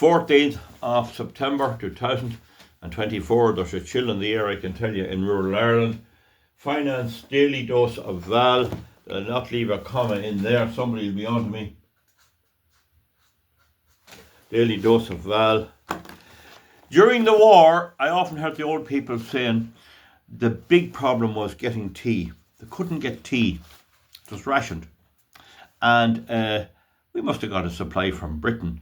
14th of September 2024. There's a chill in the air, I can tell you, in rural Ireland. Finance daily dose of Val. I'll not leave a comma in there. Somebody will be on to me. Daily dose of Val. During the war, I often heard the old people saying the big problem was getting tea. They couldn't get tea. It was rationed. And we must have got a supply from Britain.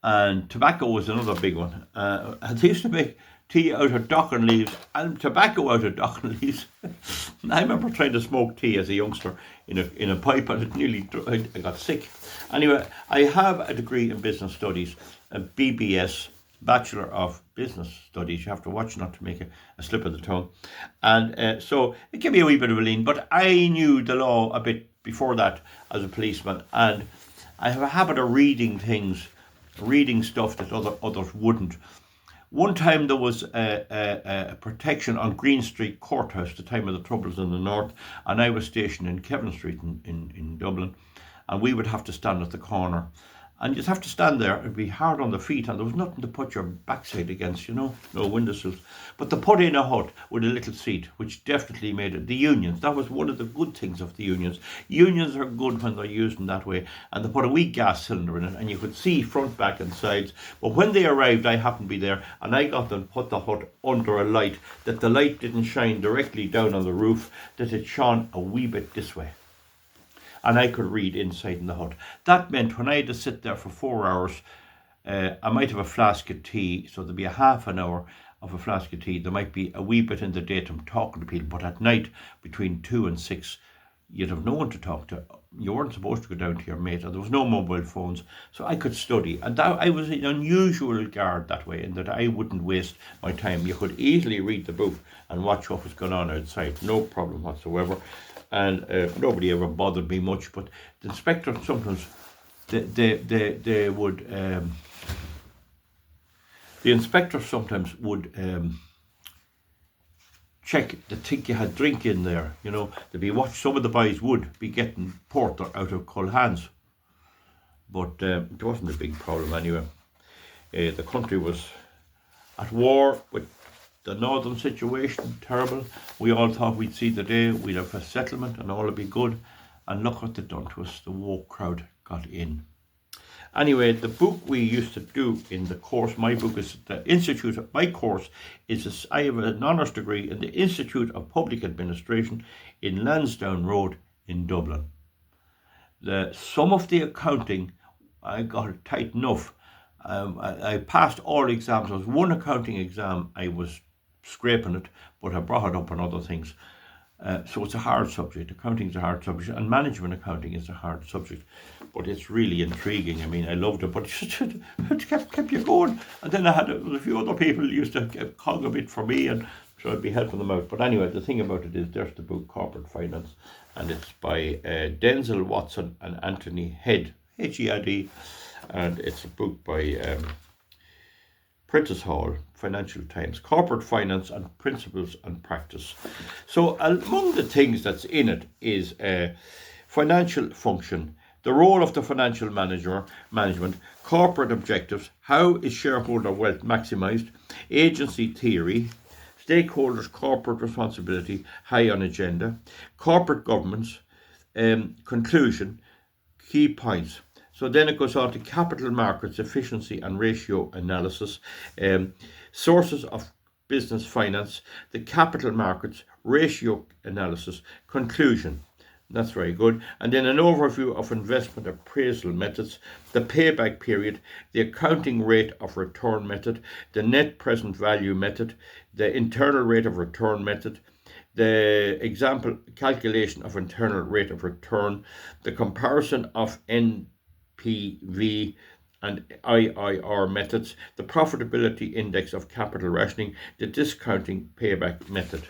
And tobacco was another big one. They used to make tea out of docken leaves and tobacco out of docken leaves. I remember trying to smoke tea as a youngster in a pipe, and I got sick. Anyway, I have a degree in business studies, a BBS, Bachelor of Business Studies. You have to watch not to make a slip of the tongue. And so it gave me a wee bit of a lean, but I knew the law a bit before that as a policeman, and I have a habit of reading things, reading stuff that others wouldn't. One time there was a protection on Green Street Courthouse, the time of the Troubles in the North, and I was stationed in Kevin Street in Dublin, and we would have to stand at the corner. And you'd have to stand there, it'd be hard on the feet, and there was nothing to put your backside against, no windowsills. But they put in a hut with a little seat, which definitely made it. The unions, that was one of the good things of the unions. Unions are good when they're used in that way, and they put a wee gas cylinder in it, and you could see front, back and sides. But when they arrived, I happened to be there, and I got them put the hut under a light, that the light didn't shine directly down on the roof, that it shone a wee bit this way. And I could read inside in the hut. That meant when I had to sit there for 4 hours, I might have a flask of tea, so there'd be a half an hour of a flask of tea. There might be a wee bit in the daytime talking to people, but at night, between 2 and 6, you'd have no one to talk to. You weren't supposed to go down to your mate, or there was no mobile phones, so I could study. And I was an unusual guard that way, in that I wouldn't waste my time. You could easily read the book and watch what was going on outside, no problem whatsoever. And nobody ever bothered me much, but the inspector sometimes, they would, the inspector sometimes would check to think you had drink in there, they'd be watch. Some of the boys would be getting porter out of cold hands, but it wasn't a big problem anyway. The country was at war with the northern situation, terrible. We all thought we'd see the day, we'd have a settlement and all would be good. And look what they'd done to us. The woke crowd got in. Anyway, the book we used to do in the course, my book is the Institute of, my course is, I have an honours degree in the Institute of Public Administration in Lansdowne Road in Dublin. Some of the accounting, I got it tight enough. I passed all exams. There was one accounting exam I was scraping it, but I brought it up on other things. So it's a hard subject. Accounting is a hard subject, and management accounting is a hard subject. But it's really intriguing. I mean, I loved it, but it kept you going. And then I had a few other people who used to cog a bit for me, and so I'd be helping them out. But anyway, the thing about it is, there's the book Corporate Finance, and it's by Denzel Watson and Anthony Head, H-E-I-D, and it's a book by Prentice Hall, Financial Times, Corporate Finance and Principles and Practice. So among the things that's in it is financial function, the role of the financial management, corporate objectives, how is shareholder wealth maximised, agency theory, stakeholders' corporate responsibility, high on agenda, corporate governance, conclusion, key points. So then it goes on to capital markets, efficiency and ratio analysis, sources of business finance, the capital markets, ratio analysis, conclusion. That's very good. And then an overview of investment appraisal methods, the payback period, the accounting rate of return method, the net present value method, the internal rate of return method, the example calculation of internal rate of return, the comparison of NPV and IIR methods, the profitability index of capital rationing, the discounting payback method.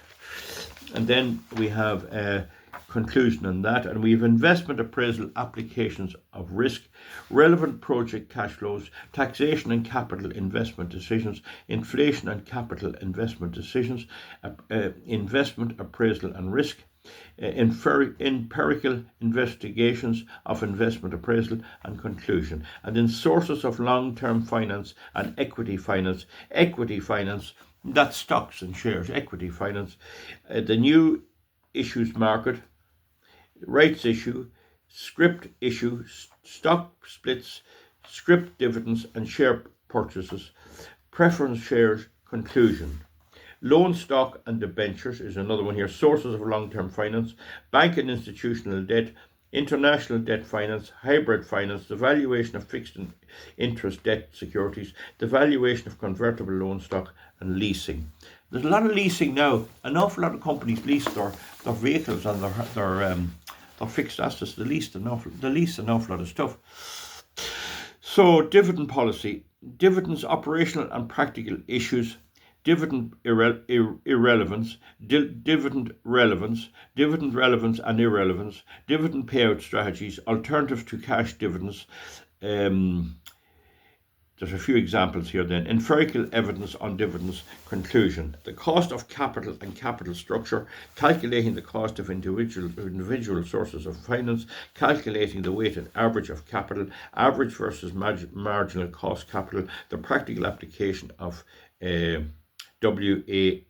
And then we have a conclusion on that, and we have investment appraisal applications of risk, relevant project cash flows, taxation and capital investment decisions, inflation and capital investment decisions, investment appraisal and risk, empirical investigations of investment appraisal and conclusion. And then sources of long-term finance and equity finance. Equity finance, that's stocks and shares. Equity finance, the new issues market, rights issue, scrip issue, stock splits, scrip dividends and share purchases, preference shares, conclusion. Loan stock and debentures is another one here. Sources of long-term finance, bank and institutional debt, international debt finance, hybrid finance, the valuation of fixed interest debt securities, the valuation of convertible loan stock, and leasing. There's a lot of leasing now. An awful lot of companies lease their vehicles and their fixed assets. They lease an awful lot of stuff. So dividend policy, dividends, operational and practical issues, dividend irrelevance, dividend relevance, dividend relevance and irrelevance, dividend payout strategies, alternatives to cash dividends. There's a few examples here then. Empirical evidence on dividends, conclusion. The cost of capital and capital structure, calculating the cost of individual sources of finance, calculating the weighted average of capital, average versus marginal cost capital, the practical application of WACC,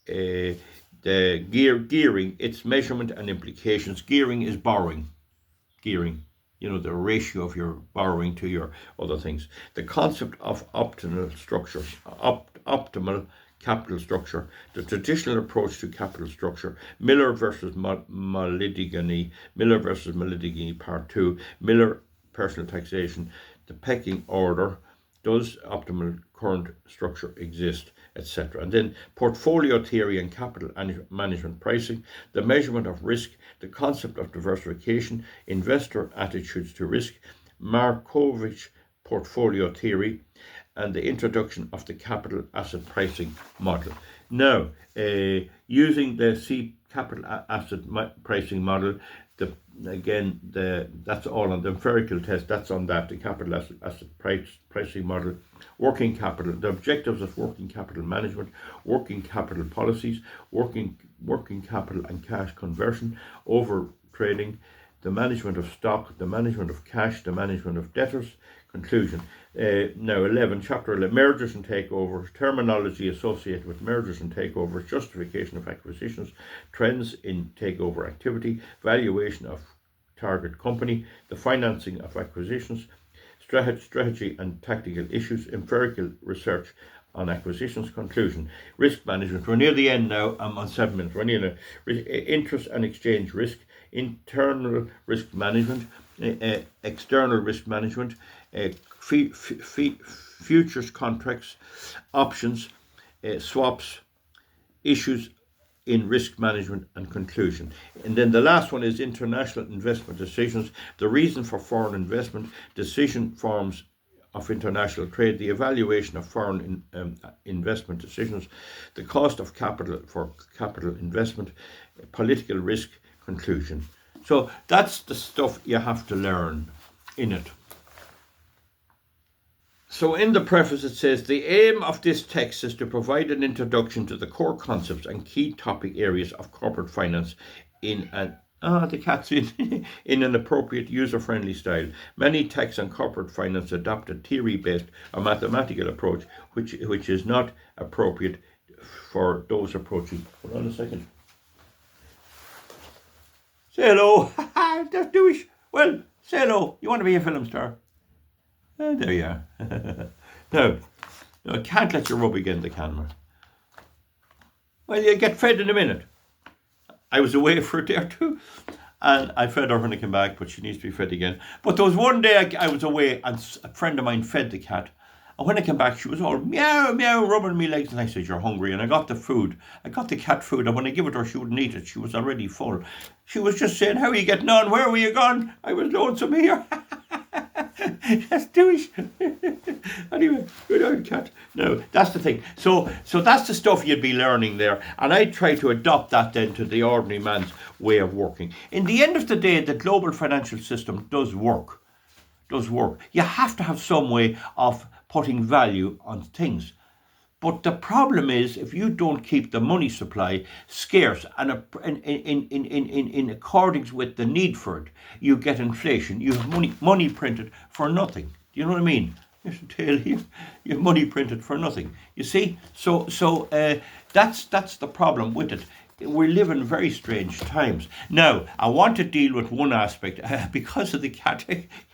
the gearing, its measurement and implications. Gearing is borrowing. Gearing, the ratio of your borrowing to your other things. The concept of optimal structures, optimal capital structure, the traditional approach to capital structure, Miller versus Malidigany, Part 2, Miller personal taxation, the pecking order, does optimal current structure exist, etc. And then portfolio theory and capital management pricing, the measurement of risk, the concept of diversification, investor attitudes to risk, Markovitch portfolio theory, and the introduction of the capital asset pricing model. Now, using the C capital asset pricing model, that's all on the empirical test. That's on that, the capital asset pricing model, working capital, the objectives of working capital management, working capital policies, working capital and cash conversion, over trading, the management of stock, the management of cash, the management of debtors. Conclusion. Now 11, chapter 11, mergers and takeovers, terminology associated with mergers and takeovers, justification of acquisitions, trends in takeover activity, valuation of target company, the financing of acquisitions, strategy and tactical issues, empirical research on acquisitions. Conclusion. Risk management. We're near the end now. I'm on 7 minutes. We're near interest and exchange risk, internal risk management, external risk management, futures contracts, options, swaps, issues in risk management, and conclusion. And then the last one is international investment decisions, the reason for foreign investment, decision forms of international trade, the evaluation of foreign investment decisions, the cost of capital for capital investment, political risk, conclusion. So that's the stuff you have to learn in it. So in the preface it says, the aim of this text is to provide an introduction to the core concepts and key topic areas of corporate finance in an in an appropriate user-friendly style. Many texts on corporate finance adopt a theory-based or mathematical approach, which is not appropriate for those approaching. Hold on a second. Say hello. That's Jewish. Well, say hello. You want to be a film star? There you are. No, I can't let you rub against the camera. Well, you get fed in a minute. I was away for a day or two, and I fed her when I came back, but she needs to be fed again. But there was one day I was away, and a friend of mine fed the cat. And when I came back, she was all meow, meow, rubbing me legs. And I said, you're hungry. And I got the food. I got the cat food. And when I give it to her, she wouldn't eat it. She was already full. She was just saying, how are you getting on? Where were you gone? I was lonesome here. That's Jewish. Anyway, good old cat. No, that's the thing. So that's the stuff you'd be learning there. And I try to adopt that then to the ordinary man's way of working. In the end of the day, the global financial system does work. You have to have some way of putting value on things. But the problem is, if you don't keep the money supply scarce and in accordance with the need for it, you get inflation. You have money printed for nothing. Do you know what I mean? There's a tale here. You have money printed for nothing. You see? So that's the problem with it. We live in very strange times. Now, I want to deal with one aspect because of the cat.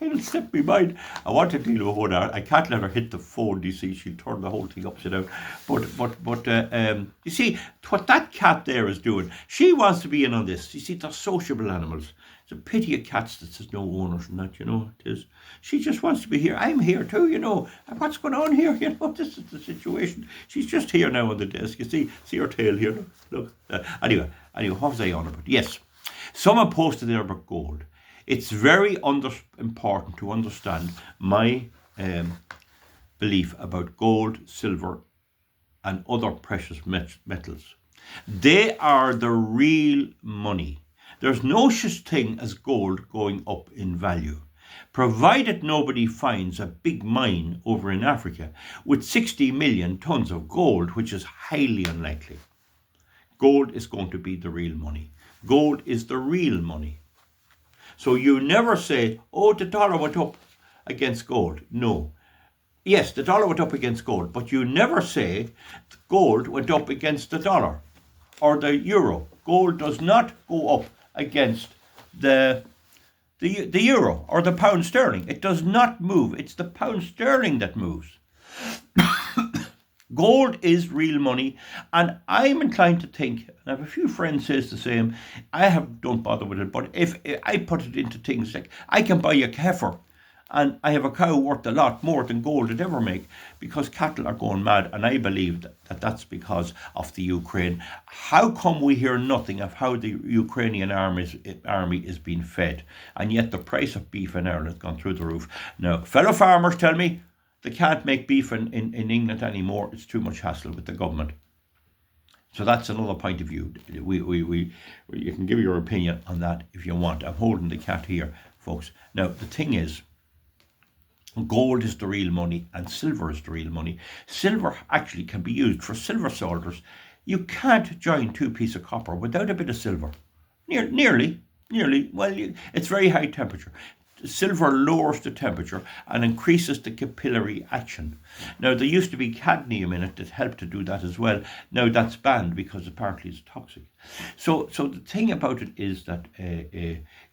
It'll slip my mind. I want to deal with one. I can't let her hit the phone. You see, she'll turn the whole thing upside down. But you see what that cat there is doing. She wants to be in on this. You see, they're sociable animals. It's a pity of cats that there's no owners and that, you know. It is. She just wants to be here. I'm here too, you know. What's going on here? You know, this is the situation. She's just here now on the desk. You see her tail here. Look. Anyway, what was I on about? Yes. Someone posted there about gold. It's very important to understand my belief about gold, silver, and other precious metals. They are the real money. There's no such thing as gold going up in value, provided nobody finds a big mine over in Africa with 60 million tons of gold, which is highly unlikely. Gold is going to be the real money. Gold is the real money. So you never say, oh, the dollar went up against gold. No. Yes, the dollar went up against gold, but you never say gold went up against the dollar or the euro. Gold does not go up against the euro or the pound sterling. It does not move. It's the pound sterling that moves. Gold is real money, and I'm inclined to think, and I have a few friends says the same, don't bother with it, but if I put it into things like, I can buy a heifer, and I have a cow worth a lot more than gold would ever make, because cattle are going mad, and I believe that that's because of the Ukraine. How come we hear nothing of how the Ukrainian army is being fed, and yet the price of beef in Ireland has gone through the roof? Now, fellow farmers tell me, they can't make beef in England anymore. It's too much hassle with the government. So that's another point of view. You can give your opinion on that if you want. I'm holding the cat here, folks. Now, the thing is, gold is the real money and silver is the real money. Silver actually can be used for silver solders. You can't join two pieces of copper without a bit of silver. Nearly. Well, it's very high temperature. Silver lowers the temperature and increases the capillary action. Now, there used to be cadmium in it that helped to do that as well. Now that's banned because apparently it's toxic. So the thing about it is that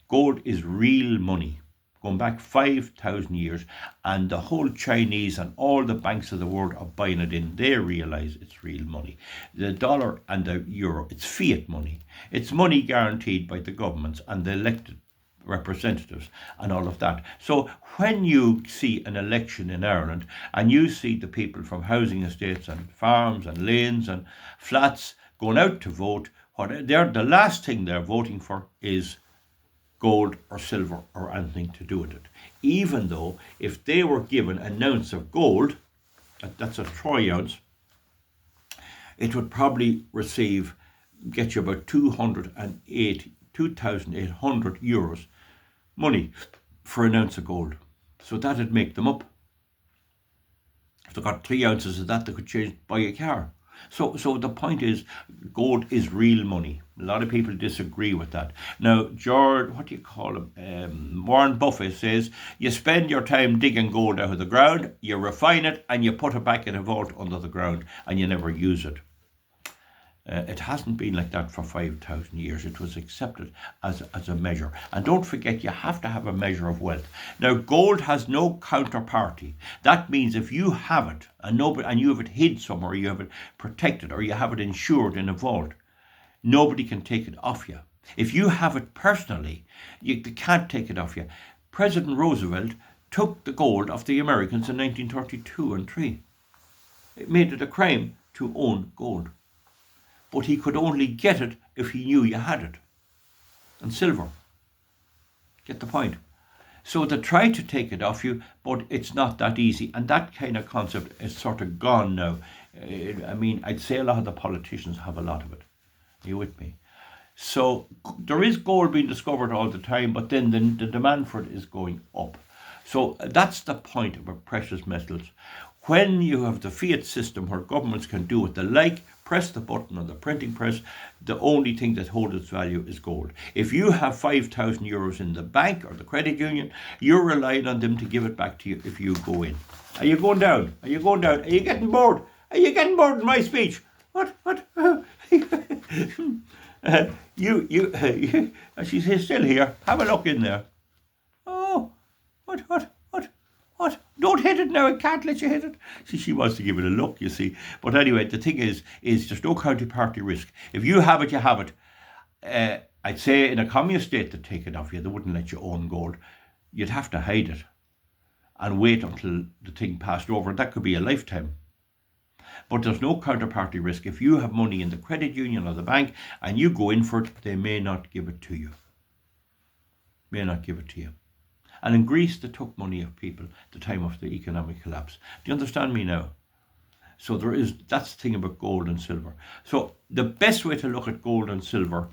gold is real money, going back 5,000 years, and the whole Chinese and all the banks of the world are buying it in. They realize it's real money. The dollar and the euro, it's fiat money. It's money guaranteed by the governments and the elected representatives and all of that. So when you see an election in Ireland and you see the people from housing estates and farms and lanes and flats going out to vote, the last thing they're voting for is gold or silver or anything to do with it. Even though if they were given an ounce of gold, that's a troy ounce, it would probably get you about 2,800 euros money for an ounce of gold. So that'd make them up. If they got 3 ounces of that, they could buy a car. So the point is, gold is real money. A lot of people disagree with that. Now, Warren Buffett says, you spend your time digging gold out of the ground, you refine it, and you put it back in a vault under the ground, and you never use it. It hasn't been like that for 5,000 years. It was accepted as a measure. And don't forget, you have to have a measure of wealth. Now, gold has no counterparty. That means if you have it and you have it hid somewhere, you have it protected, or you have it insured in a vault, nobody can take it off you. If you have it personally, they can't take it off you. President Roosevelt took the gold off the Americans in 1932 and 3. It made it a crime to own gold. But he could only get it if he knew you had it. And silver. Get the point? So they try to take it off you, but it's not that easy. And that kind of concept is sort of gone now. I'd say a lot of the politicians have a lot of it. Are you with me? So there is gold being discovered all the time, but then the demand for it is going up. So that's the point about precious metals. When you have the fiat system where governments can do what they like, press the button on the printing press, the only thing that holds its value is gold. If you have 5,000 euros in the bank or the credit union, you're relying on them to give it back to you if you go in. Are you going down? Are you going down? Are you getting bored? Are you getting bored in my speech? What? She's still here. Have a look in there. Oh, what? Don't hit it now. I can't let you hit it. She wants to give it a look, you see. But anyway, the thing is there's no counterparty risk. If you have it, you have it. I'd say in a communist state they'd take it off you. They wouldn't let you own gold. You'd have to hide it and wait until the thing passed over. That could be a lifetime. But there's no counterparty risk. If you have money in the credit union or the bank and you go in for it, they may not give it to you. And in Greece, they took money of people at the time of the economic collapse. Do you understand me now? So that's the thing about gold and silver. So the best way to look at gold and silver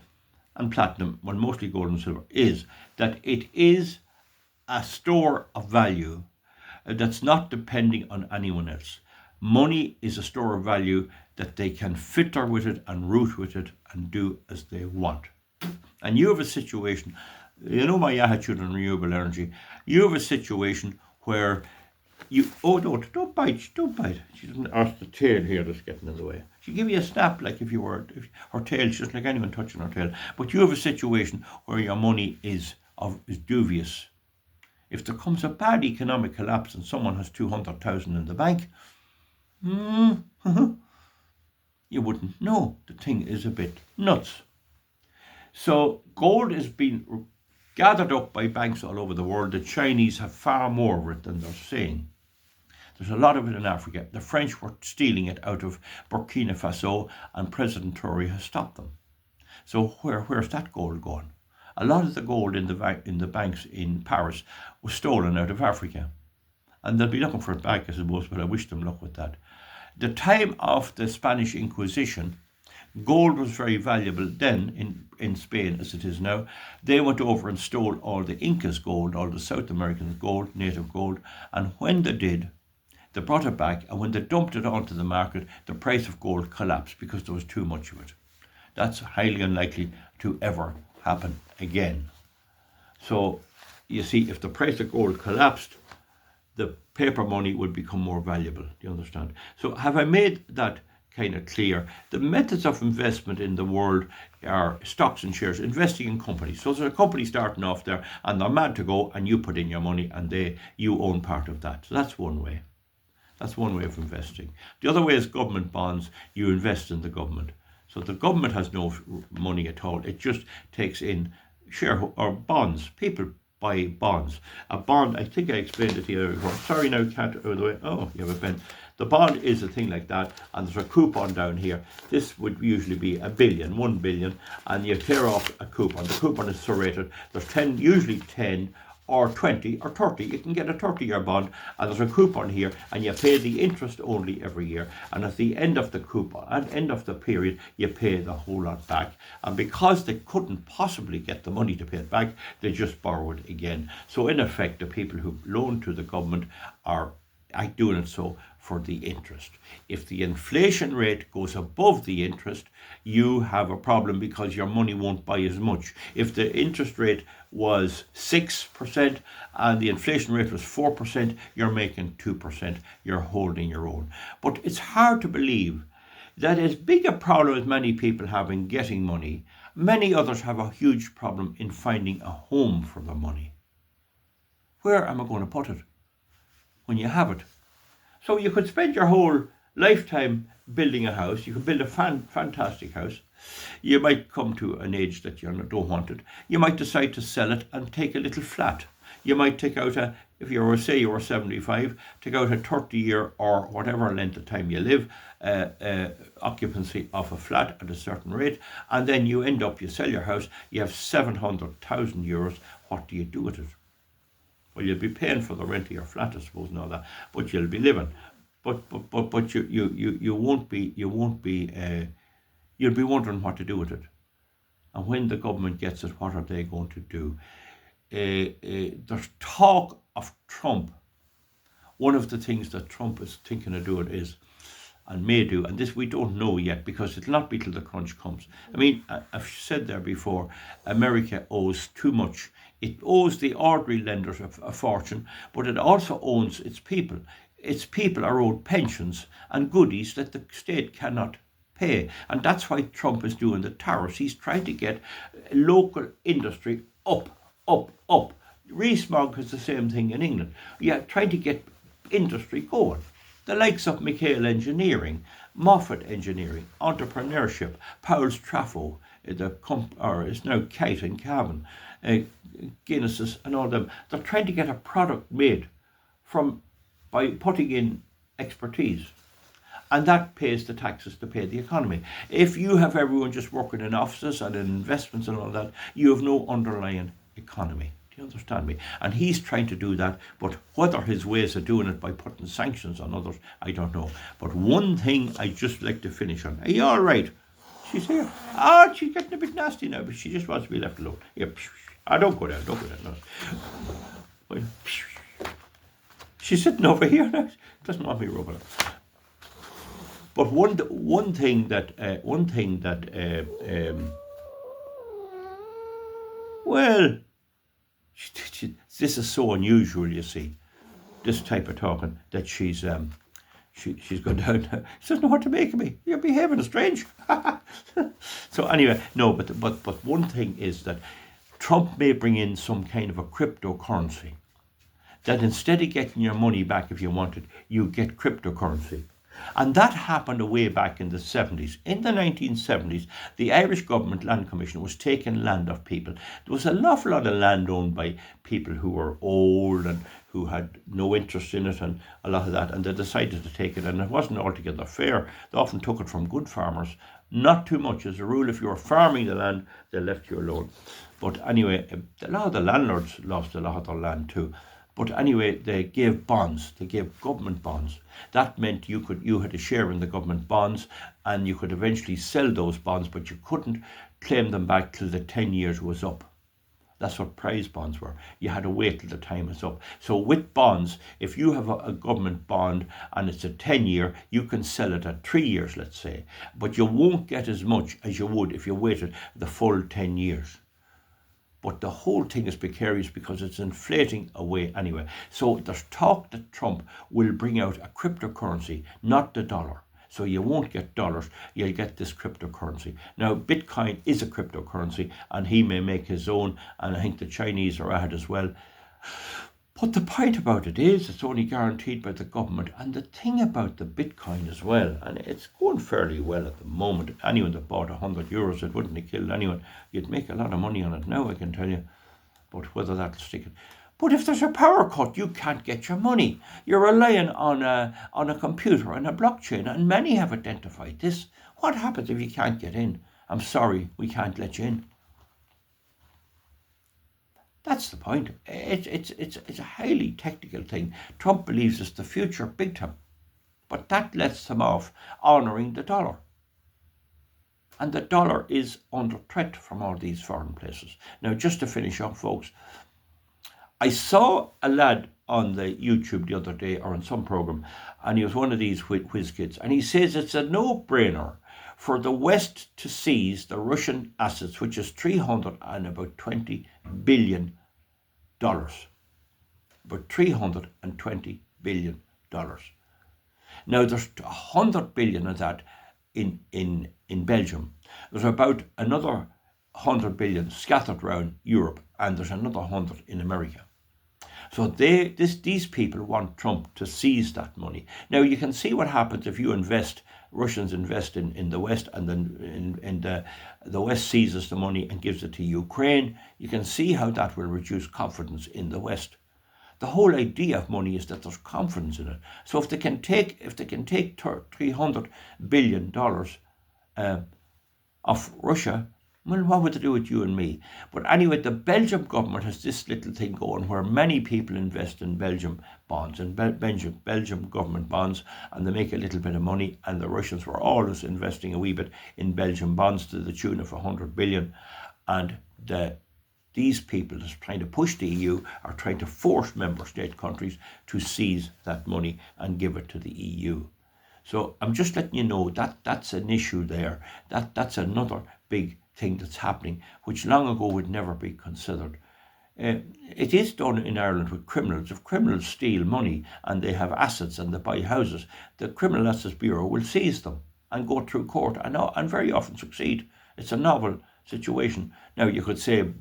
and platinum, well, mostly gold and silver, is that it is a store of value that's not depending on anyone else. Money is a store of value that they can fitter with it and root with it and do as they want. And you have a situation, you know my attitude on renewable energy, you have a situation where don't bite. She doesn't ask the tail here that's getting in the way. She'll give you a snap like if her tail, she doesn't like anyone touching her tail. But you have a situation where your money is dubious. If there comes a bad economic collapse and someone has 200,000 in the bank, you wouldn't know. The thing is a bit nuts. So gold is being gathered up by banks all over the world. The Chinese have far more of it than they're saying. There's a lot of it in Africa. The French were stealing it out of Burkina Faso, and President Tory has stopped them. So where's that gold going? A lot of the gold in the banks in Paris was stolen out of Africa. And they'll be looking for it back, I suppose, but I wish them luck with that. The time of the Spanish Inquisition, gold was very valuable then in Spain as it is now. They went over and stole all the Incas' gold, all the South American gold, native gold, and when they did, they brought it back, and when they dumped it onto the market, the price of gold collapsed because there was too much of it. That's highly unlikely to ever happen again. So, you see, if the price of gold collapsed, the paper money would become more valuable. Do you understand? So have I made that kind of clear? The methods of investment in the world are stocks and shares, investing in companies. So there's a company starting off there and they're mad to go, and you put in your money and you own part of that. So that's one way. That's one way of investing. The other way is government bonds. You invest in the government. So the government has no money at all. It just takes in bonds. People buy bonds. A bond, I think I explained it to you before. Sorry, now can't out of the way. Oh, you have a pen. The bond is a thing like that, and there's a coupon down here. This would usually be 1 billion, and you tear off a coupon. The coupon is serrated. There's usually 10 or 20 or 30. You can get a 30-year bond, and there's a coupon here, and you pay the interest only every year. And at the end of the coupon, at the end of the period, you pay the whole lot back. And because they couldn't possibly get the money to pay it back, they just borrow it again. So in effect, the people who loan to the government are doing it so for the interest. If the inflation rate goes above the interest, you have a problem because your money won't buy as much. If the interest rate was 6% and the inflation rate was 4%, you're making 2%. You're holding your own. But it's hard to believe that as big a problem as many people have in getting money, many others have a huge problem in finding a home for their money. Where am I going to put it when you have it? So you could spend your whole lifetime building a house. You could build a fantastic house. You might come to an age that you don't want it. You might decide to sell it and take a little flat. You might take out if you were 75, take out a 30-year or whatever length of time you live, occupancy of a flat at a certain rate, and then you sell your house, you have 700,000 euros. What do you do with it? Well, you'll be paying for the rent of your flat, I suppose, and all that, but you'll be living. But you won't be you'll be wondering what to do with it. And when the government gets it, what are they going to do? There's talk of Trump one of the things that Trump is thinking of doing is, and may do, and this we don't know yet because it'll not be till the crunch comes. I mean, I've said there before, America owes too much. It owes the ordinary lenders a fortune, but it also owns its people. Its people are owed pensions and goodies that the state cannot pay. And that's why Trump is doing the tariffs. He's trying to get local industry up, up, up. Rees-Mogg is the same thing in England. Yeah, trying to get industry going. The likes of McHale Engineering, Moffat Engineering, Entrepreneurship, Powell's Trafo, it's now Kite and Cavan, Guinness's and all them. They're trying to get a product made by putting in expertise. And that pays the taxes to pay the economy. If you have everyone just working in offices and in investments and all that, you have no underlying economy. Do you understand me? And he's trying to do that, but whether his ways of doing it by putting sanctions on others, I don't know. But one thing I just like to finish on. Are you all right? She's here. She's getting a bit nasty now, but she just wants to be left alone. Yeah, don't go down, no. She's sitting over here now. Doesn't want me rubbing her. But one thing that this is so unusual, you see, this type of talking, that she's gone down now. She doesn't know what to make of me. You're behaving strange. So anyway, no, but one thing is that Trump may bring in some kind of a cryptocurrency, that instead of getting your money back if you want it, you get cryptocurrency. And that happened way back in the 70s. In the 1970s, the Irish Government Land Commission was taking land off people. There was an awful lot of land owned by people who were old and who had no interest in it and a lot of that, and they decided to take it, and it wasn't altogether fair. They often took it from good farmers. Not too much as a rule. If you were farming the land, they left you alone. But anyway, a lot of the landlords lost a lot of their land too. But anyway, they gave bonds. They gave government bonds. That meant you had a share in the government bonds, and you could eventually sell those bonds, but you couldn't claim them back till the 10 years was up. That's what prize bonds were. You had to wait till the time is up. So with bonds, if you have a government bond and it's a 10-year, you can sell it at 3 years, let's say. But you won't get as much as you would if you waited the full 10 years. But the whole thing is precarious because it's inflating away anyway. So there's talk that Trump will bring out a cryptocurrency, not the dollar. So you won't get dollars, you'll get this cryptocurrency. Now, Bitcoin is a cryptocurrency, and he may make his own, and I think the Chinese are at it as well. But the point about it is it's only guaranteed by the government. And the thing about the Bitcoin as well, and it's going fairly well at the moment. Anyone that bought €100, it wouldn't have killed anyone. You'd make a lot of money on it now, I can tell you. But whether that'll stick it. But if there's a power cut, you can't get your money. You're relying on a computer and a blockchain, and many have identified this. What happens if you can't get in? I'm sorry, we can't let you in. That's the point. It's a highly technical thing. Trump believes it's the future big time. But that lets them off honouring the dollar. And the dollar is under threat from all these foreign places. Now, just to finish off, folks, I saw a lad on the YouTube the other day, or on some programme, and he was one of these whiz kids, and he says it's a no-brainer for the West to seize the Russian assets, which is $320 billion. About $320 billion. Now, there's 100 billion of that in Belgium. There's about another 100 billion scattered around Europe, and there's another 100 in America. So these people want Trump to seize that money. Now, you can see what happens if you invest. Russians invest in the West, and then the West seizes the money and gives it to Ukraine. You can see how that will reduce confidence in the West. The whole idea of money is that there's confidence in it. So if they can take $300 billion of Russia, well, what would they do with you and me? But anyway, the Belgian government has this little thing going where many people invest in Belgium bonds, and Belgium government bonds, and they make a little bit of money, and the Russians were always investing a wee bit in Belgian bonds to the tune of 100 billion. And the these people that's trying to push the EU are trying to force member state countries to seize that money and give it to the EU. So I'm just letting you know that that's an issue there. That's another big thing that's happening, which long ago would never be considered. It is done in Ireland with criminals. If criminals steal money and they have assets and they buy houses, the Criminal Assets Bureau will seize them and go through court and very often succeed. It's a novel situation. Now, you could say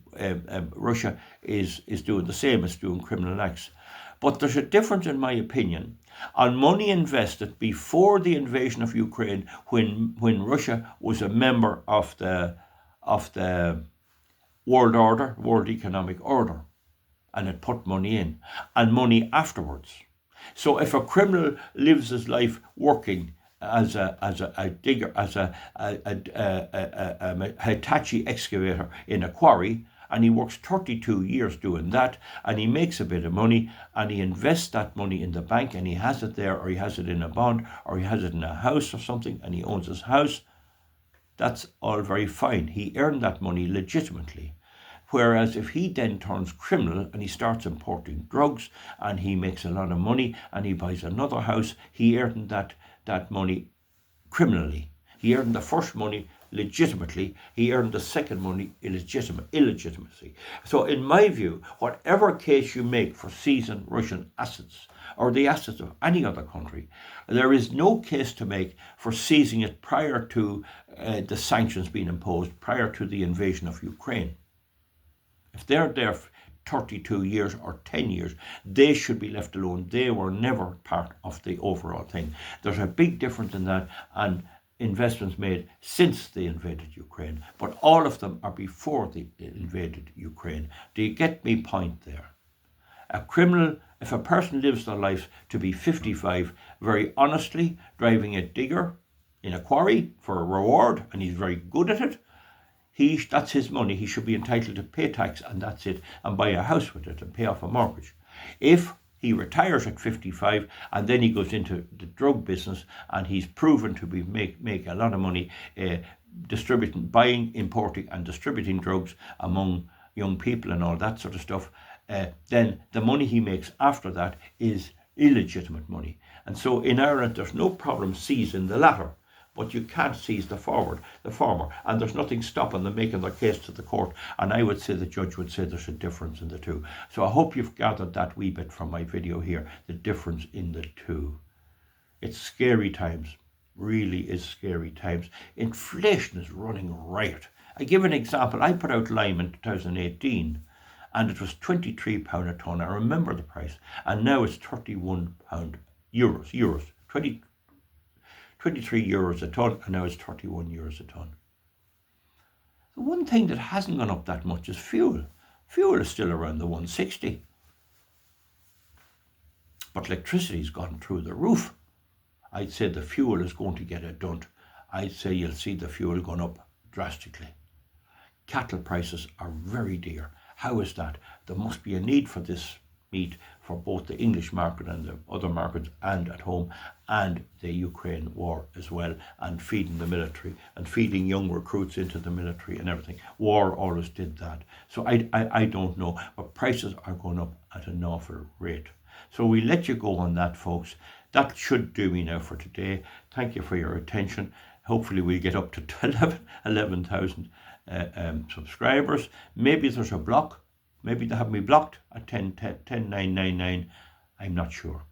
Russia is doing the same as doing criminal acts. But there's a difference, in my opinion, on money invested before the invasion of Ukraine, when Russia was a member of the World Economic Order, and it put money in, and money afterwards. So if a criminal lives his life working as a digger, as a Hitachi excavator in a quarry, and he works 32 years doing that, and he makes a bit of money, and he invests that money in the bank, and he has it there, or he has it in a bond, or he has it in a house or something, and he owns his house, that's all very fine. He earned that money legitimately. Whereas if he then turns criminal and he starts importing drugs and he makes a lot of money and he buys another house, he earned that money criminally. He earned the first money legitimately. He earned the second money illegitimacy. So in my view, whatever case you make for seizing Russian assets or the assets of any other country, there is no case to make for seizing it prior to the sanctions being imposed, prior to the invasion of Ukraine. If they're there 32 years or 10 years, they should be left alone. They were never part of the overall thing. There's a big difference in that, and investments made since they invaded Ukraine, but all of them are before they invaded Ukraine. Do you get me point there? A criminal, if a person lives their life to be 55, very honestly, driving a digger in a quarry for a reward, and he's very good at it, that's his money. He should be entitled to pay tax, and that's it, and buy a house with it and pay off a mortgage. If he retires at 55 and then he goes into the drug business and he's proven to be make a lot of money buying, importing and distributing drugs among young people and all that sort of stuff, then the money he makes after that is illegitimate money. And so in Ireland there's no problem seizing the latter, but you can't seize the former, and there's nothing stopping them making their case to the court. And I would say the judge would say there's a difference in the two. So I hope you've gathered that wee bit from my video here, the difference in the two. It's scary times, really is scary times. Inflation is running riot. I give an example. I put out lime in 2018 and it was £23 a tonne. I remember the price, and now it's €31, 23 euros a tonne, and now it's 31 euros a tonne. The one thing that hasn't gone up that much is fuel. Fuel is still around the 160. But electricity's gone through the roof. I'd say the fuel is going to get a dunt. I'd say you'll see the fuel going up drastically. Cattle prices are very dear. How is that? There must be a need for this meat for both the English market and the other markets and at home, and the Ukraine war as well, and feeding the military and feeding young recruits into the military and everything. War always did that. So I don't know, but prices are going up at an awful rate. So we let you go on that, folks. That should do me now for today. Thank you for your attention. Hopefully we'll get up to 11,000 subscribers. Maybe there's a block. Maybe they have me blocked at 10,999. I'm not sure.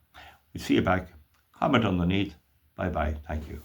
We'll see you back. Comment underneath. Bye bye. Thank you.